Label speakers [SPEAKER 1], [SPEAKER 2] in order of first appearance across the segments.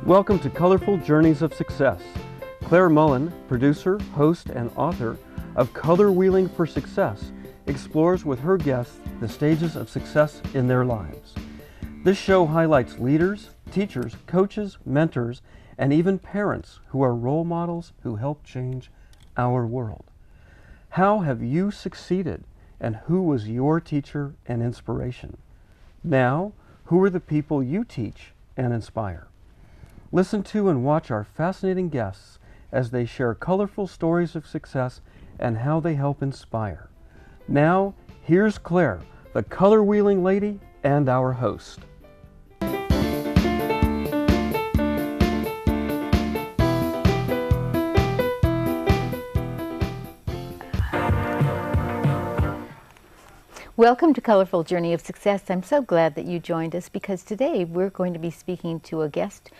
[SPEAKER 1] Welcome to Colorful Journeys of Success. Claire Mullen, producer, host, and author of Color Wheeling for Success, explores with her guests the stages of success in their lives. This show highlights leaders, teachers, coaches, mentors, and even parents who are role models who help change our world. How have you succeeded, and who was your teacher and inspiration? Now, who are the people you teach and inspire? Listen to and watch our fascinating guests as they share colorful stories of success and how they help inspire. Now, here's Claire, the color wheeling lady and our host.
[SPEAKER 2] Welcome to Colorful Journey of Success. I'm so glad that you joined us because today we're going to be speaking to a guest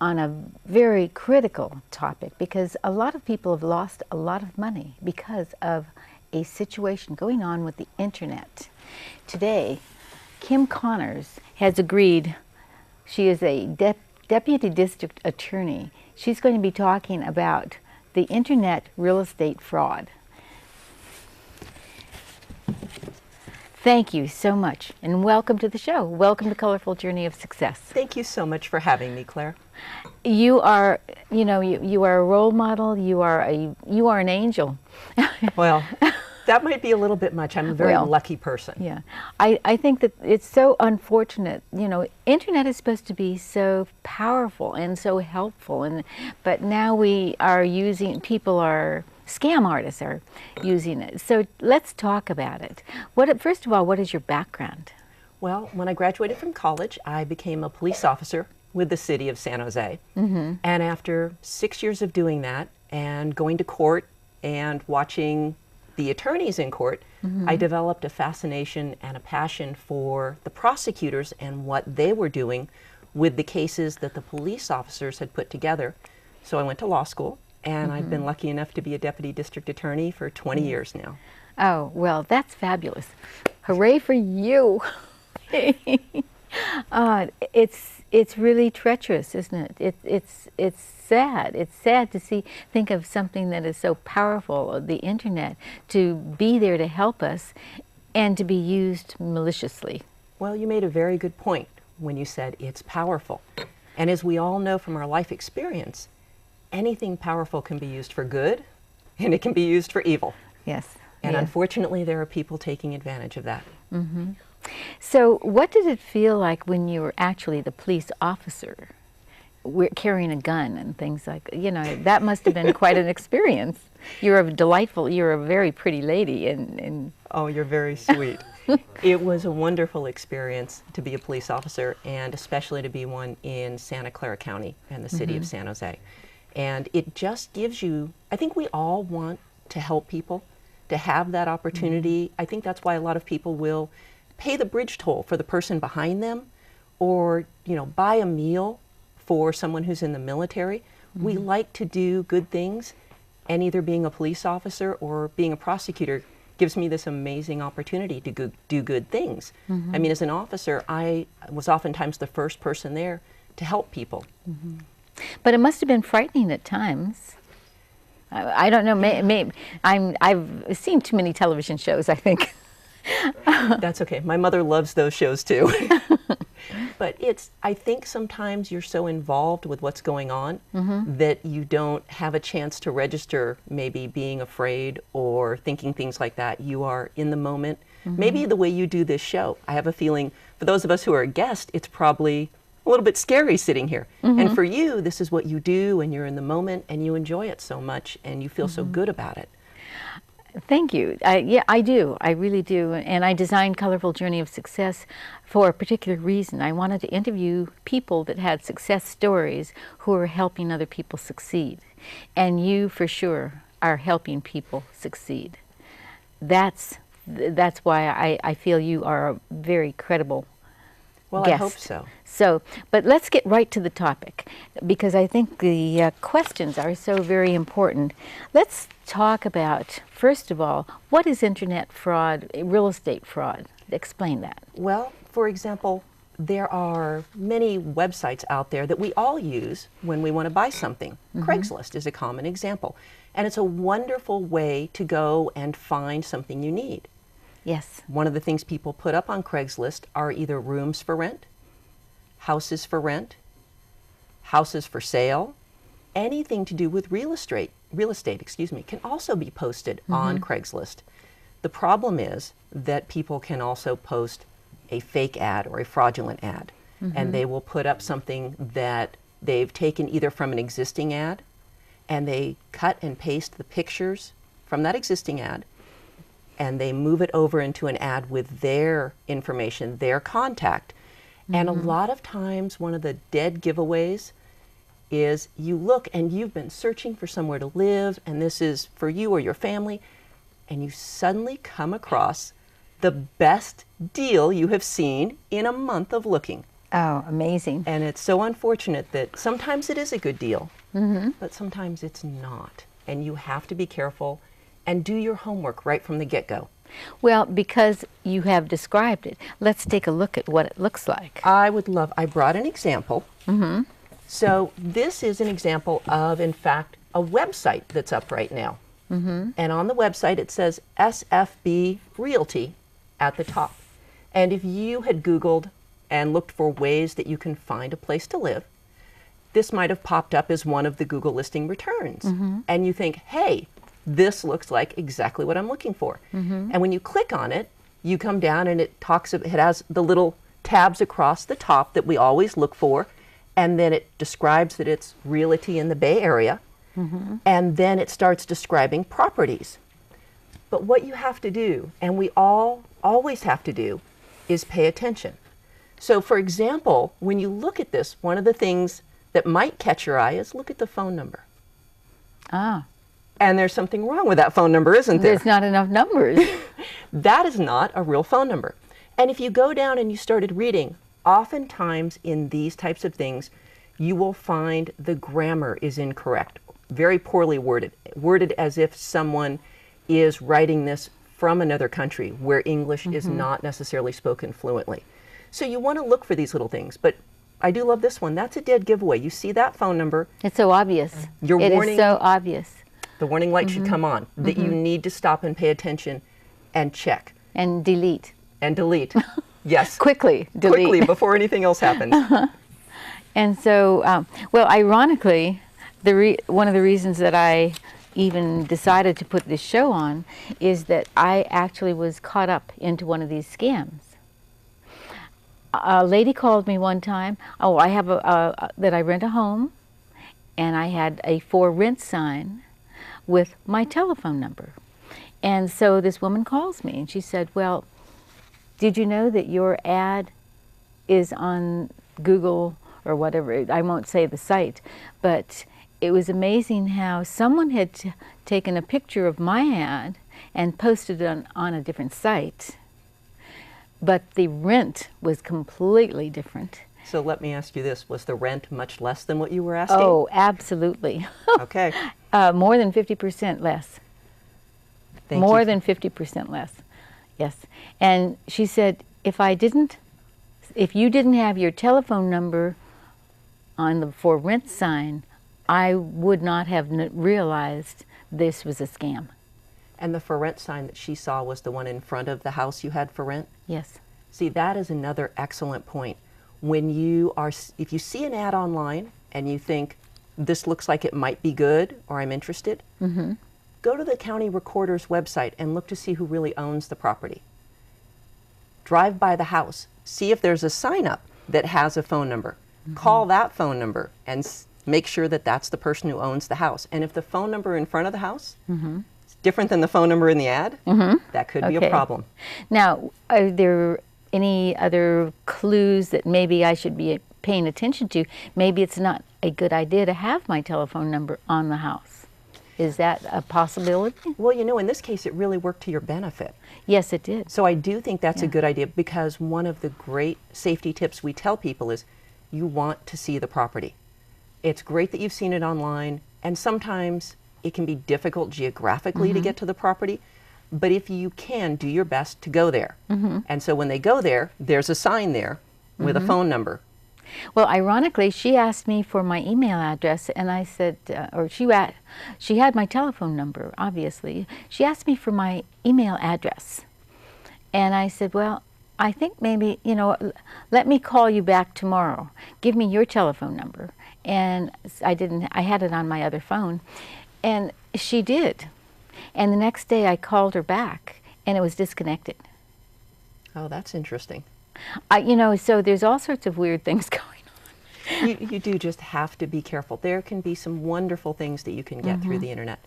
[SPEAKER 2] on a very critical topic because a lot of people have lost a lot of money because of a situation going on with the internet. Today, Kim Connors has agreed. She is a deputy district attorney. She's going to be talking about the internet real estate fraud. Thank you so much, and welcome to the show. Welcome to Colorful Journey of Success.
[SPEAKER 3] Thank you so much for having me, Claire.
[SPEAKER 2] You are, you are a role model. You are an angel.
[SPEAKER 3] Well, that might be a little bit much. I'm a very lucky person.
[SPEAKER 2] Yeah, I think that it's so unfortunate. You know, internet is supposed to be so powerful and so helpful, but now people are. Scam artists are using it. So let's talk about it. First of all, what is your background?
[SPEAKER 3] Well, when I graduated from college, I became a police officer with the city of San Jose. Mm-hmm. And after 6 years of doing that and going to court and watching the attorneys in court, mm-hmm. I developed a fascination and a passion for the prosecutors and what they were doing with the cases that the police officers had put together. So I went to law school. And mm-hmm. I've been lucky enough to be a deputy district attorney for 20 years now. Oh, well, that's fabulous.
[SPEAKER 2] Hooray for you. It's really treacherous, isn't it? It's sad. It's sad to think of something that is so powerful, the internet, to be there to help us and to be used maliciously.
[SPEAKER 3] Well, you made a very good point when you said it's powerful. And as we all know from our life experience, anything powerful can be used for good, and it can be used for evil.
[SPEAKER 2] Yes.
[SPEAKER 3] And unfortunately, there are people taking advantage of that.
[SPEAKER 2] Mm-hmm. So what did it feel like when you were actually the police officer, carrying a gun and things like, that must have been quite an experience. You're a very pretty lady.
[SPEAKER 3] Oh, you're very sweet. It was a wonderful experience to be a police officer, and especially to be one in Santa Clara County and the city mm-hmm. of San Jose. And it just gives you, I think we all want to help people, to have that opportunity. Mm-hmm. I think that's why a lot of people will pay the bridge toll for the person behind them, or, buy a meal for someone who's in the military. Mm-hmm. We like to do good things, and either being a police officer or being a prosecutor gives me this amazing opportunity to do good things. Mm-hmm. I mean, as an officer, I was oftentimes the first person there to help people.
[SPEAKER 2] Mm-hmm. But it must have been frightening at times. I don't know. Maybe I've seen too many television shows, I think.
[SPEAKER 3] That's okay. My mother loves those shows too. But I think sometimes you're so involved with what's going on mm-hmm. that you don't have a chance to register maybe being afraid or thinking things like that. You are in the moment. Mm-hmm. Maybe the way you do this show, I have a feeling for those of us who are a guest, it's probably a little bit scary sitting here. Mm-hmm. And for you, this is what you do, and you're in the moment, and you enjoy it so much, and you feel mm-hmm. so good about it.
[SPEAKER 2] Thank you. I do. I really do. And I designed Colorful Journey of Success for a particular reason. I wanted to interview people that had success stories who are helping other people succeed. And you, for sure, are helping people succeed. That's why I feel you are a very credible
[SPEAKER 3] Well,
[SPEAKER 2] guest.
[SPEAKER 3] I hope so.
[SPEAKER 2] But let's get right to the topic, because I think the questions are so very important. Let's talk about, first of all, what is internet fraud, real estate fraud? Explain that.
[SPEAKER 3] Well, for example, there are many websites out there that we all use when we want to buy something. Craigslist is a common example. And it's a wonderful way to go and find something you need.
[SPEAKER 2] Yes.
[SPEAKER 3] One of the things people put up on Craigslist are either rooms for rent, houses for rent, houses for sale. Anything to do with real estate, can also be posted on Craigslist. The problem is that people can also post a fake ad or a fraudulent ad, and they will put up something that they've taken either from an existing ad, and they cut and paste the pictures from that existing ad, and they move it over into an ad with their information, their contact. And a lot of times, one of the dead giveaways is you look and you've been searching for somewhere to live, and this is for you or your family, and you suddenly come across the best deal you have seen in a month of looking.
[SPEAKER 2] Oh, amazing.
[SPEAKER 3] And it's so unfortunate that sometimes it is a good deal, but sometimes it's not. And you have to be careful and do your homework right from the get-go.
[SPEAKER 2] Well, because you have described it, let's take a look at what it looks like.
[SPEAKER 3] I brought an example. So this is an example of, in fact, a website that's up right now. And on the website it says SFB Realty at the top. And if you had Googled and looked for ways that you can find a place to live, this might have popped up as one of the Google listing returns. And you think, hey, this looks like exactly what I'm looking for. And when you click on it, you come down and it has the little tabs across the top that we always look for, and then it describes that it's realty in the Bay Area, and then it starts describing properties. But what you have to do, and we always have to do, is pay attention. So for example, when you look at this, one of the things that might catch your eye is look at the phone number.
[SPEAKER 2] Ah.
[SPEAKER 3] And there's something wrong with that phone number, isn't there?
[SPEAKER 2] There's not enough numbers.
[SPEAKER 3] That is not a real phone number. And if you go down and you started reading, oftentimes in these types of things, you will find the grammar is incorrect, very poorly worded as if someone is writing this from another country where English is not necessarily spoken fluently. So you want to look for these little things. But I do love this one. That's a dead giveaway. You see that phone number.
[SPEAKER 2] It's so obvious.
[SPEAKER 3] Your warning,
[SPEAKER 2] is so obvious.
[SPEAKER 3] The warning light should come on that you need to stop and pay attention and check.
[SPEAKER 2] And delete.
[SPEAKER 3] And delete. Yes.
[SPEAKER 2] Quickly delete.
[SPEAKER 3] Quickly, before anything else happens.
[SPEAKER 2] And so, well, ironically, one of the reasons that I even decided to put this show on is that I actually was caught up into one of these scams. A lady called me one time. Oh, I have that I rent a home, and I had a for rent sign with my telephone number. And so this woman calls me and she said, well, did you know that your ad is on Google or whatever? I won't say the site, but it was amazing how someone had taken a picture of my ad and posted it on a different site. But the rent was completely different.
[SPEAKER 3] So let me ask you this, was the rent much less than what you were asking?
[SPEAKER 2] Oh, absolutely.
[SPEAKER 3] Okay.
[SPEAKER 2] More than 50% less. More than 50% less, yes. And she said, if you didn't have your telephone number on the for rent sign, I would not have realized this was a scam.
[SPEAKER 3] And the for rent sign that she saw was the one in front of the house you had for rent?
[SPEAKER 2] Yes.
[SPEAKER 3] See, that is another excellent point. If you see an ad online and you think, this looks like it might be good or I'm interested, go to the county recorder's website and look to see who really owns the property. Drive by the house. See if there's a sign up that has a phone number. Call that phone number and make sure that that's the person who owns the house. And if the phone number in front of the house is different than the phone number in the ad, that could be a problem.
[SPEAKER 2] Now, are there any other clues that maybe I should be paying attention to? Maybe it's not a good idea to have my telephone number on the house. Is that a possibility?
[SPEAKER 3] Well, you know, in this case, it really worked to your benefit.
[SPEAKER 2] Yes, it did.
[SPEAKER 3] So I do think that's a good idea, because one of the great safety tips we tell people is you want to see the property. It's great that you've seen it online, and sometimes it can be difficult geographically to get to the property, but if you can, do your best to go there. And so when they go there, there's a sign there with a phone number.
[SPEAKER 2] Well, ironically, she asked me for my email address, and I said, or she had my telephone number, obviously. She asked me for my email address. And I said, well, I think maybe, you know, let me call you back tomorrow. Give me your telephone number. And I had it on my other phone. And she did. And the next day I called her back, and it was disconnected.
[SPEAKER 3] Oh, that's interesting.
[SPEAKER 2] You know, so there's all sorts of weird things going on.
[SPEAKER 3] You do just have to be careful. There can be some wonderful things that you can get through the internet,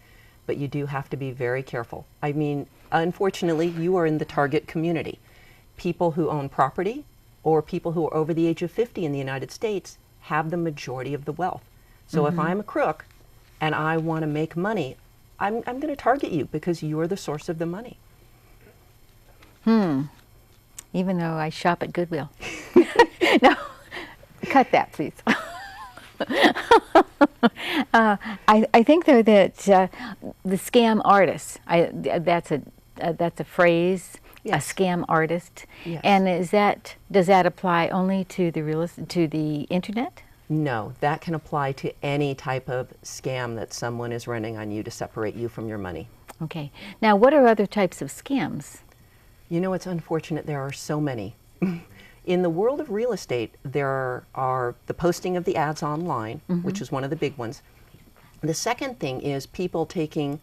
[SPEAKER 3] but you do have to be very careful. I mean, unfortunately, you are in the target community. People who own property or people who are over the age of 50 in the United States have the majority of the wealth. So if I'm a crook and I want to make money, I'm going to target you because you're the source of the money.
[SPEAKER 2] Even though I shop at Goodwill. No, cut that, please. I think, though, that the scam artist, that's a phrase,
[SPEAKER 3] Yes.
[SPEAKER 2] a scam artist.
[SPEAKER 3] Yes.
[SPEAKER 2] And does that apply only to the internet?
[SPEAKER 3] No, that can apply to any type of scam that someone is running on you to separate you from your money.
[SPEAKER 2] Okay. Now, what are other types of scams?
[SPEAKER 3] You know, it's unfortunate there are so many. In the world of real estate, there are the posting of the ads online, which is one of the big ones. The second thing is people taking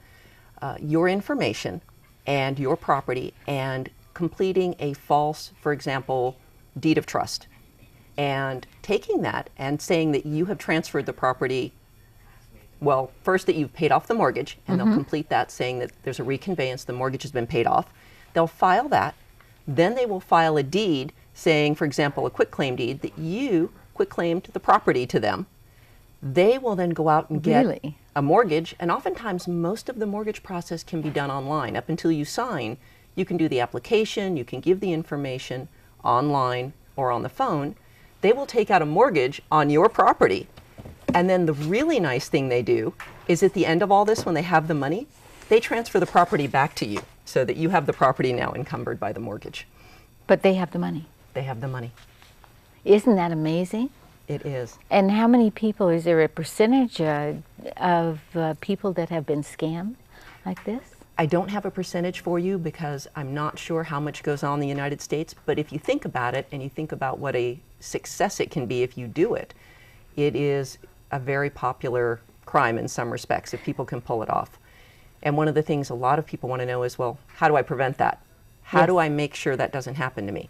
[SPEAKER 3] your information and your property and completing a false, for example, deed of trust, and taking that and saying that you have transferred the property, well, first that you've paid off the mortgage, and they'll complete that saying that there's a reconveyance, the mortgage has been paid off. They'll file that. Then they will file a deed saying, for example, a quitclaim deed, that you quitclaimed the property to them. They will then go out and get a mortgage, and oftentimes most of the mortgage process can be done online. Up until you sign, you can do the application, you can give the information online or on the phone. They will take out a mortgage on your property. And then the really nice thing they do is at the end of all this, when they have the money, they transfer the property back to you so that you have the property now encumbered by the mortgage.
[SPEAKER 2] But they have the money.
[SPEAKER 3] They have the money.
[SPEAKER 2] Isn't that amazing?
[SPEAKER 3] It is.
[SPEAKER 2] And how many people, is there a percentage of people that have been scammed like this?
[SPEAKER 3] I don't have a percentage for you because I'm not sure how much goes on in the United States, but if you think about it and you think about what a success it can be if you do it, it is a very popular crime in some respects if people can pull it off. And one of the things a lot of people want to know is, well, how do I prevent that? How do I make sure that doesn't happen to me?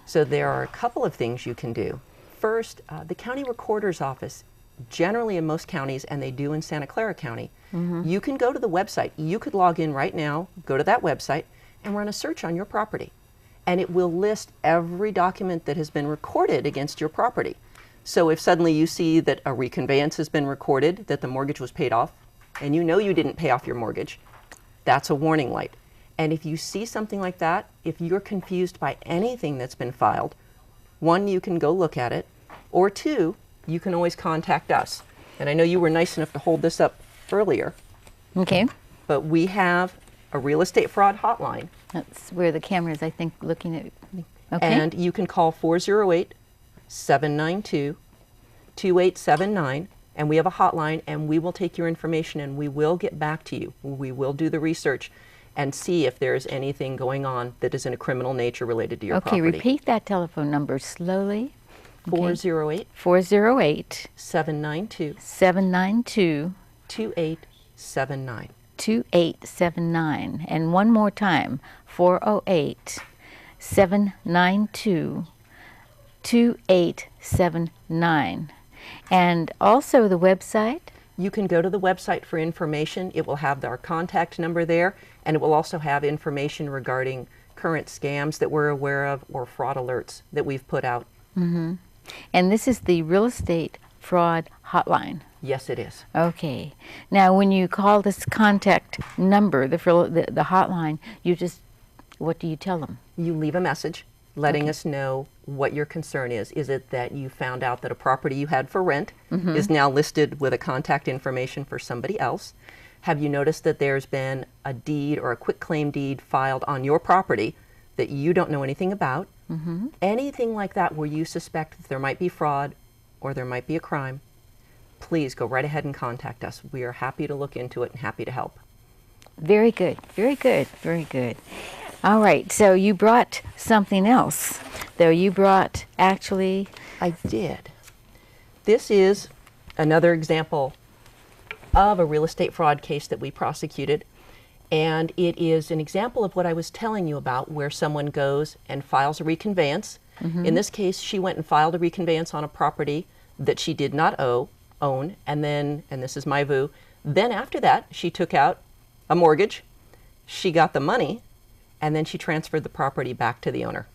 [SPEAKER 3] So there are a couple of things you can do. First, the county recorder's office, generally in most counties, and they do in Santa Clara County, you can go to the website. You could log in right now, go to that website, and run a search on your property. And it will list every document that has been recorded against your property. So if suddenly you see that a reconveyance has been recorded, that the mortgage was paid off, and you know you didn't pay off your mortgage, that's a warning light. And if you see something like that, if you're confused by anything that's been filed, one, you can go look at it, or two, you can always contact us. And I know you were nice enough to hold this up earlier.
[SPEAKER 2] Okay.
[SPEAKER 3] But we have a real estate fraud hotline.
[SPEAKER 2] That's where the camera is, I think, looking at me. Okay.
[SPEAKER 3] And you can call 408-792-2879. And we have a hotline, and we will take your information and we will get back to you. We will do the research and see if there's anything going on that is in a criminal nature related to your property.
[SPEAKER 2] Okay, repeat that telephone number slowly.
[SPEAKER 3] 408 792
[SPEAKER 2] 792
[SPEAKER 3] 2879.
[SPEAKER 2] 2879. And one more time, 408 792 2879. And also the website?
[SPEAKER 3] You can go to the website for information. It will have our contact number there, and it will also have information regarding current scams that we're aware of or fraud alerts that we've put out.
[SPEAKER 2] And this is the real estate fraud hotline.
[SPEAKER 3] Yes, it is.
[SPEAKER 2] Okay. Now, when you call this contact number, the hotline, what do you tell them?
[SPEAKER 3] You leave a message letting us know what your concern is. Is it that you found out that a property you had for rent is now listed with a contact information for somebody else? Have you noticed that there's been a deed or a quitclaim deed filed on your property that you don't know anything about? Anything like that where you suspect that there might be fraud or there might be a crime, please go right ahead and contact us. We are happy to look into it and happy to help.
[SPEAKER 2] Very good, very good, very good. All right, so you brought something else, though. You brought, actually...
[SPEAKER 3] I did. This is another example of a real estate fraud case that we prosecuted. And it is an example of what I was telling you about, where someone goes and files a reconveyance. In this case, she went and filed a reconveyance on a property that she did not own, and then, and this is my view, then after that, she took out a mortgage, she got the money, and then she transferred the property back to the owner.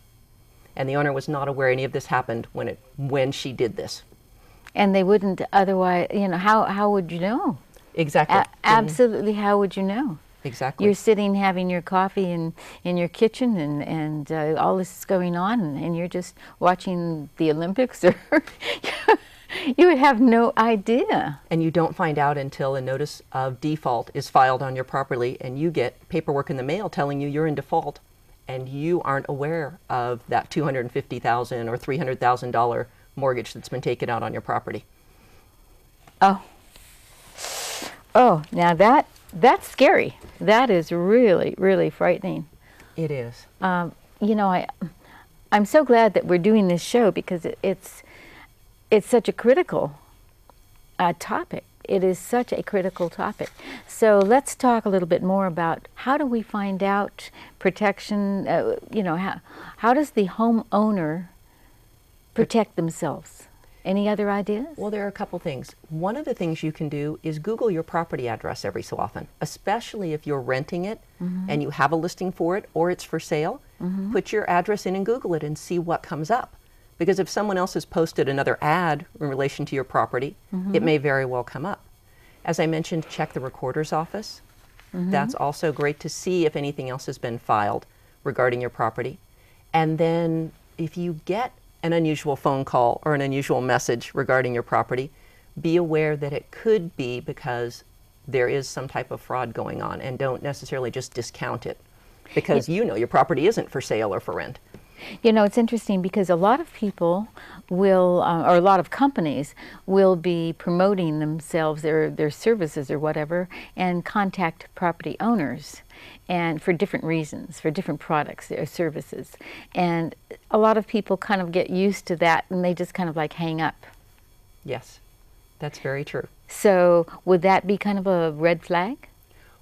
[SPEAKER 3] And the owner was not aware any of this happened when she did this.
[SPEAKER 2] And they wouldn't otherwise, you know, how would you know?
[SPEAKER 3] Exactly.
[SPEAKER 2] Absolutely, how would you know?
[SPEAKER 3] Exactly.
[SPEAKER 2] You're sitting having your coffee in your kitchen, and all this is going on, and you're just watching the Olympics, or you would have no idea.
[SPEAKER 3] And you don't find out until a notice of default is filed on your property, and you get paperwork in the mail telling you you're in default, and you aren't aware of that $250,000 or $300,000 mortgage that's been taken out on your property.
[SPEAKER 2] Oh, now that's scary. That is really, really frightening.
[SPEAKER 3] It is.
[SPEAKER 2] You know, I'm so glad that we're doing this show, because it's such a critical topic. It is such a critical topic. So let's talk a little bit more about how do we find out protection, you know, how does the homeowner protect themselves? Any other ideas?
[SPEAKER 3] Well, there are a couple things. One of the things you can do is Google your property address every so often, especially if you're renting it and you have a listing for it or it's for sale. Put your address in and Google it and see what comes up. Because if someone else has posted another ad in relation to your property, it may very well come up. As I mentioned, check the recorder's office. That's also great to see if anything else has been filed regarding your property. And then if you get an unusual phone call or an unusual message regarding your property, be aware that it could be because there is some type of fraud going on, and don't necessarily just discount it because you know your property isn't for sale or for rent.
[SPEAKER 2] You know, it's interesting because a lot of people will, or a lot of companies will be promoting themselves, their services or whatever, and contact property owners, and for different reasons, for different products or services. And a lot of people kind of get used to that, and they just kind of like hang up.
[SPEAKER 3] Yes, that's very true.
[SPEAKER 2] So would that be kind of a red flag?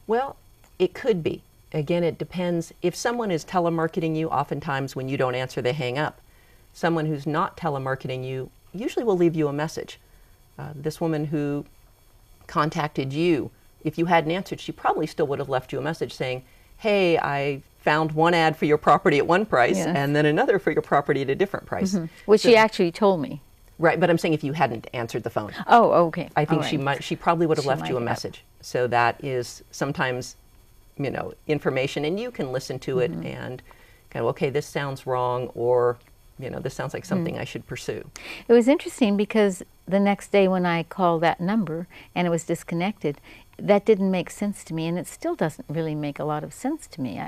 [SPEAKER 3] Well, it could be. Again, it depends. If someone is telemarketing you, oftentimes when you don't answer, they hang up. Someone who's not telemarketing you usually will leave you a message. This woman who contacted you, if you hadn't answered, she probably still would have left you a message saying, hey, I found one ad for your property at one price and then another for your property at a different price.
[SPEAKER 2] Which she actually told me.
[SPEAKER 3] Right, but I'm saying if you hadn't answered the phone.
[SPEAKER 2] Oh, okay.
[SPEAKER 3] I think she probably would have left you a message. So that is sometimes, you know, information, and you can listen to it and kind of, okay, this sounds wrong, or, you know, this sounds like something I should pursue.
[SPEAKER 2] It was interesting because the next day when I called that number and it was disconnected, that didn't make sense to me, and it still doesn't really make a lot of sense to me.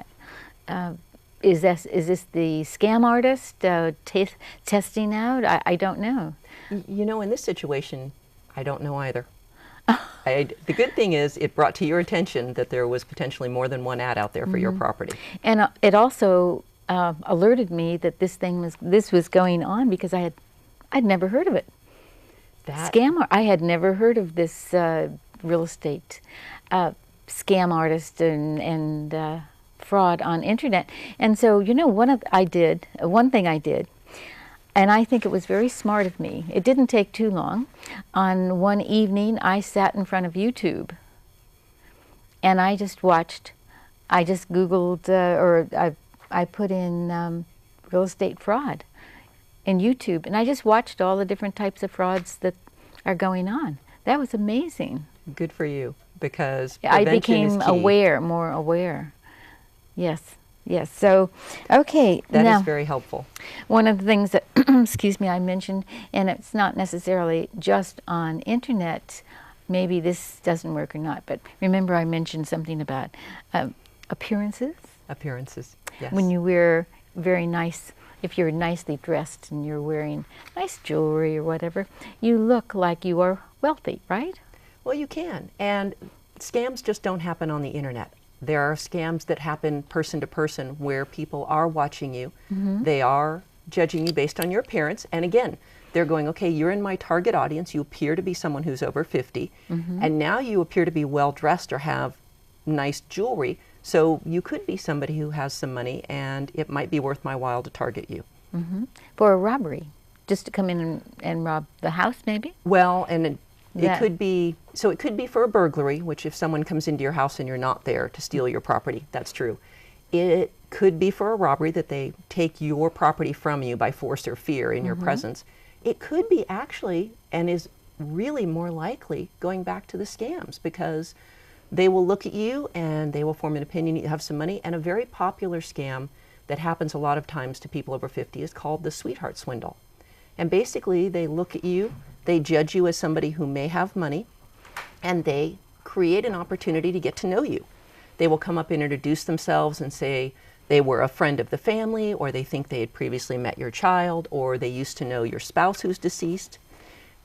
[SPEAKER 2] Is this the scam artist testing out? I don't know.
[SPEAKER 3] You know, in this situation, I don't know either. The good thing is it brought to your attention that there was potentially more than one ad out there for your property. And
[SPEAKER 2] it also alerted me that this was going on, because I'd never heard of it. Scam. I had never heard of this real estate scam artist and fraud on internet. And so, you know, one thing I did, and I think it was very smart of me. It didn't take too long. On one evening, I sat in front of YouTube, and I just watched. I just Googled, or I put in real estate fraud in YouTube, and I just watched all the different types of frauds that are going on. That was amazing.
[SPEAKER 3] Good for you, because
[SPEAKER 2] I became more aware. Yes. Yes, so, okay.
[SPEAKER 3] That
[SPEAKER 2] now,
[SPEAKER 3] is very helpful.
[SPEAKER 2] One of the things that, excuse me, I mentioned, and it's not necessarily just on internet, maybe this doesn't work or not, but remember I mentioned something about appearances?
[SPEAKER 3] Appearances, yes.
[SPEAKER 2] When you wear very nice if you're nicely dressed and you're wearing nice jewelry or whatever, you look like you are wealthy, right?
[SPEAKER 3] Well, you can. And scams just don't happen on the internet. There are scams that happen person to person where people are watching you. They are judging you based on your appearance. And again, they're going, okay, you're in my target audience. You appear to be someone who's over 50. And now you appear to be well dressed or have nice jewelry. So you could be somebody who has some money, and it might be worth my while to target you.
[SPEAKER 2] For a robbery, just to come in and rob the house, maybe?
[SPEAKER 3] Well, and it could be, so it could be for a burglary, which if someone comes into your house and you're not there to steal your property, that's true. It could be for a robbery, that they take your property from you by force or fear in your presence. It could be actually, and is really more likely, going back to the scams, because they will look at you and they will form an opinion you have some money. And a very popular scam that happens a lot of times to people over 50 is called the sweetheart swindle. And basically they look at you, they judge you as somebody who may have money, and they create an opportunity to get to know you. They will come up and introduce themselves and say they were a friend of the family, or they think they had previously met your child, or they used to know your spouse who's deceased.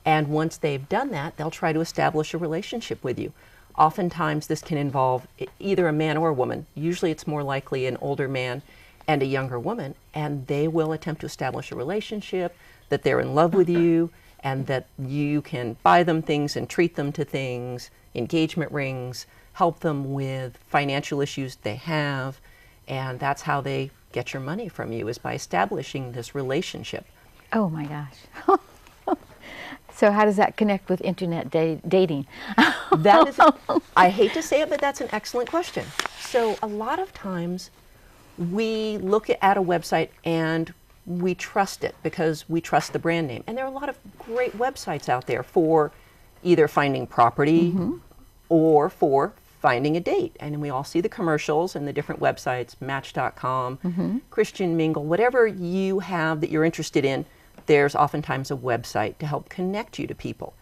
[SPEAKER 3] And once they've done that, they'll try to establish a relationship with you. Oftentimes this can involve either a man or a woman. Usually it's more likely an older man and a younger woman, and they will attempt to establish a relationship, that they're in love with you, and that you can buy them things and treat them to things, engagement rings, help them with financial issues they have, and that's how they get your money from you, is by establishing this relationship.
[SPEAKER 2] Oh my gosh. So how does that connect with internet dating?
[SPEAKER 3] That is, I hate to say it, but that's an excellent question. So a lot of times we look at a website and we trust it because we trust the brand name. And there are a lot of great websites out there for either finding property or for finding a date. And we all see the commercials and the different websites, Match.com, Christian Mingle, whatever you have that you're interested in, there's oftentimes a website to help connect you to people.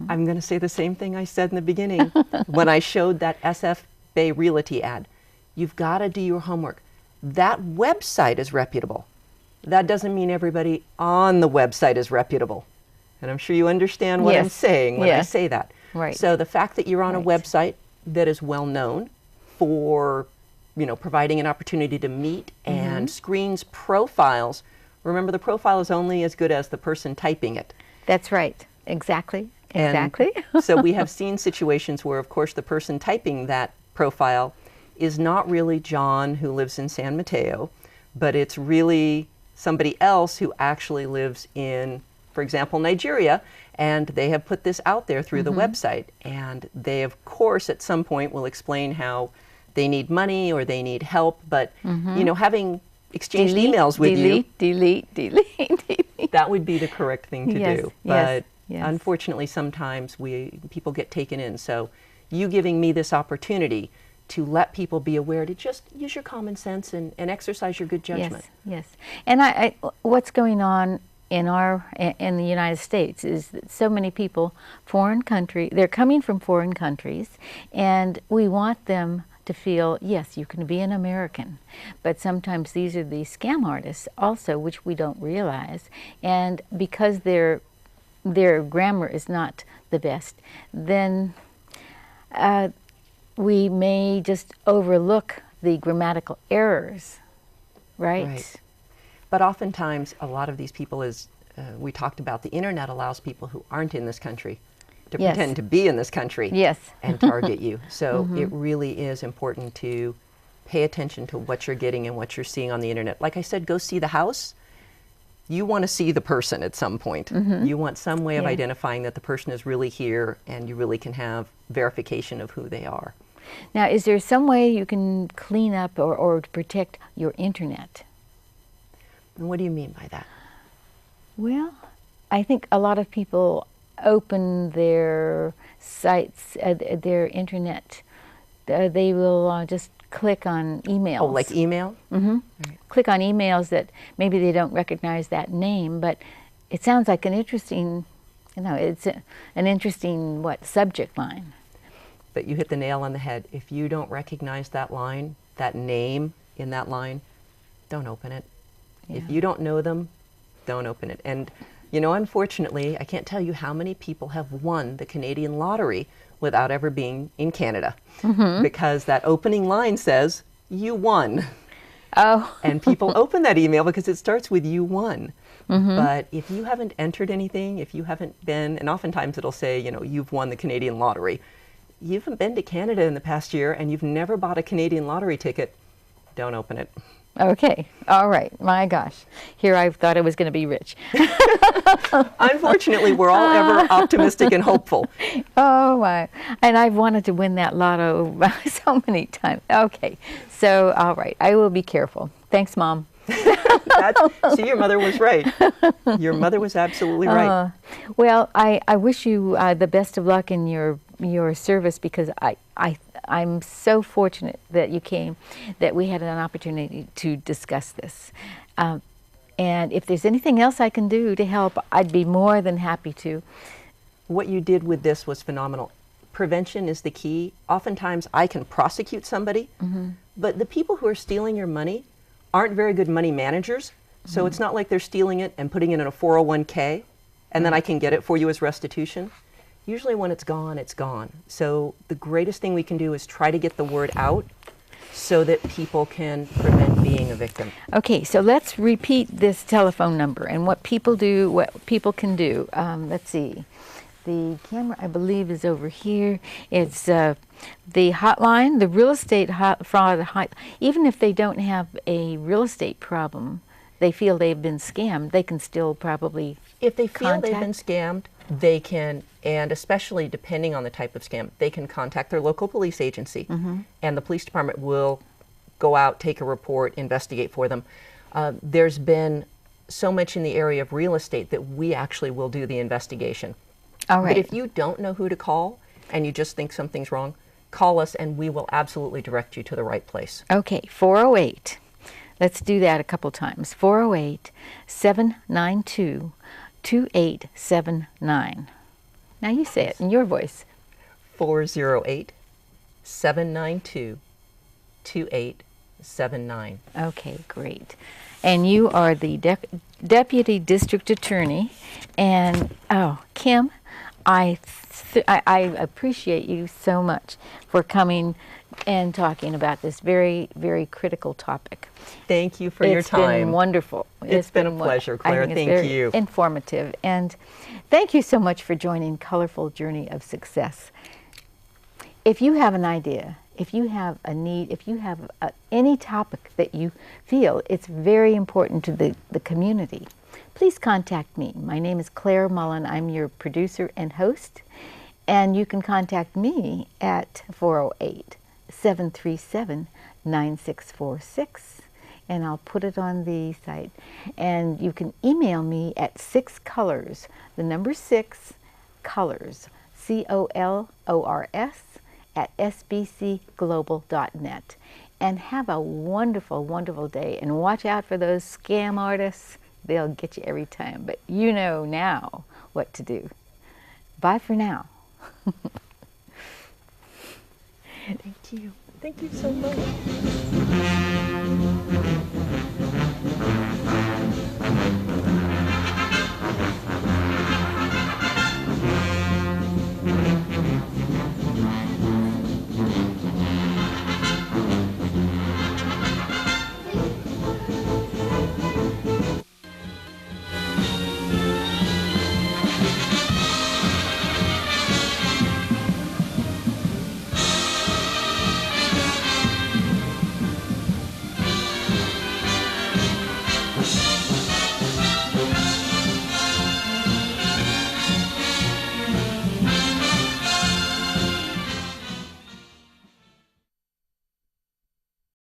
[SPEAKER 3] I'm going to say the same thing I said in the beginning when I showed that SF Bay Realty ad. You've got to do your homework. That website is reputable. That doesn't mean everybody on the website is reputable. And I'm sure you understand what I'm saying when I say that.
[SPEAKER 2] Right.
[SPEAKER 3] So the fact that you're on a website that is well known for, you know, providing an opportunity to meet and screens profiles. Remember, the profile is only as good as the person typing it.
[SPEAKER 2] That's right. Exactly. Exactly.
[SPEAKER 3] So we have seen situations where, of course, the person typing that profile is not really John who lives in San Mateo, but it's really somebody else who actually lives in, for example, Nigeria, and they have put this out there through the website. And they, of course, at some point will explain how they need money or they need help, but, you know, having exchanged emails with you,
[SPEAKER 2] delete.
[SPEAKER 3] that would be the correct thing to do.
[SPEAKER 2] Yes,
[SPEAKER 3] But unfortunately, sometimes people get taken in. So you giving me this opportunity to let people be aware, to just use your common sense and exercise your good judgment.
[SPEAKER 2] Yes. And I what's going on in the United States is that so many people, they're coming from foreign countries, and we want them to feel, yes, you can be an American, but sometimes these are the scam artists also, which we don't realize, and because their grammar is not the best, then we may just overlook the grammatical errors, right?
[SPEAKER 3] But oftentimes, a lot of these people, as we talked about, the internet allows people who aren't in this country to pretend to be in this country and target you. So it really is important to pay attention to what you're getting and what you're seeing on the internet. Like I said, go see the house. You want to see the person at some point. You want some way of identifying that the person is really here, and you really can have verification of who they are.
[SPEAKER 2] Now, is there some way you can clean up or to protect your internet?
[SPEAKER 3] And what do you mean by that?
[SPEAKER 2] Well, I think a lot of people open their sites, their internet. They will just click on emails.
[SPEAKER 3] Oh, like email?
[SPEAKER 2] Right. Click on emails that maybe they don't recognize that name, but it sounds like an interesting, it's an interesting, subject line.
[SPEAKER 3] But you hit the nail on the head. If you don't recognize that line, that name in that line, don't open it. If you don't know them, don't open it. And, you know, unfortunately, I can't tell you how many people have won the Canadian lottery without ever being in Canada, because that opening line says, "You won."
[SPEAKER 2] Oh.
[SPEAKER 3] And people open that email because it starts with "you won." But if you haven't entered anything, if you haven't been, and oftentimes it'll say, you know, "You've won the Canadian lottery." You haven't been to Canada in the past year and you've never bought a Canadian lottery ticket, don't open it.
[SPEAKER 2] Okay. All right. My gosh. Here I thought I was going to be rich.
[SPEAKER 3] Unfortunately, we're all ever optimistic and hopeful.
[SPEAKER 2] Oh, my. And I've wanted to win that lotto so many times. Okay. So, all right. I will be careful. Thanks, Mom.
[SPEAKER 3] See, your mother was right. Your mother was absolutely right.
[SPEAKER 2] Well, I wish you the best of luck in your service, because I'm so fortunate that you came, that we had an opportunity to discuss this. And if there's anything else I can do to help, I'd be more than happy to.
[SPEAKER 3] What you did with this was phenomenal. Prevention is the key. Oftentimes I can prosecute somebody, but the people who are stealing your money aren't very good money managers. So it's not like they're stealing it and putting it in a 401k and then I can get it for you as restitution. Usually when it's gone, it's gone. So the greatest thing we can do is try to get the word out so that people can prevent being a victim.
[SPEAKER 2] Okay, so let's repeat this telephone number and what people do, what people can do. Let's see. The camera, I believe, is over here. It's the hotline, the real estate fraud hotline. Even if they don't have a real estate problem, they feel they've been scammed, they can still probably
[SPEAKER 3] If they feel they've been scammed, they can, and especially depending on the type of scam, they can contact their local police agency, and the police department will go out, take a report, investigate for them. There's been so much in the area of real estate that we actually will do the investigation.
[SPEAKER 2] All right.
[SPEAKER 3] But if you don't know who to call and you just think something's wrong, call us and we will absolutely direct you to the right place.
[SPEAKER 2] Okay, 408. Let's do that a couple times. 408-792-2879. Now you say it in your voice.
[SPEAKER 3] 408-792-2879.
[SPEAKER 2] Okay, great. And you are the Deputy District Attorney. And, oh, Kim, I appreciate you so much for coming and talking about this very, very critical topic.
[SPEAKER 3] Thank you for your time.
[SPEAKER 2] It's been wonderful.
[SPEAKER 3] It's been a pleasure, Claire. Thank you.
[SPEAKER 2] Informative. And thank you so much for joining Colorful Journey of Success. If you have an idea, if you have a need, if you have any topic that you feel it's very important to the community, please contact me. My name is Claire Mullen. I'm your producer and host. And you can contact me at 408-737-9646. And I'll put it on the site. And you can email me at 6colors, the number 6, colors, COLORS, at sbcglobal.net. And have a wonderful, wonderful day. And watch out for those scam artists. They'll get you every time. But you know now what to do. Bye for now.
[SPEAKER 3] Thank you. Thank you so much.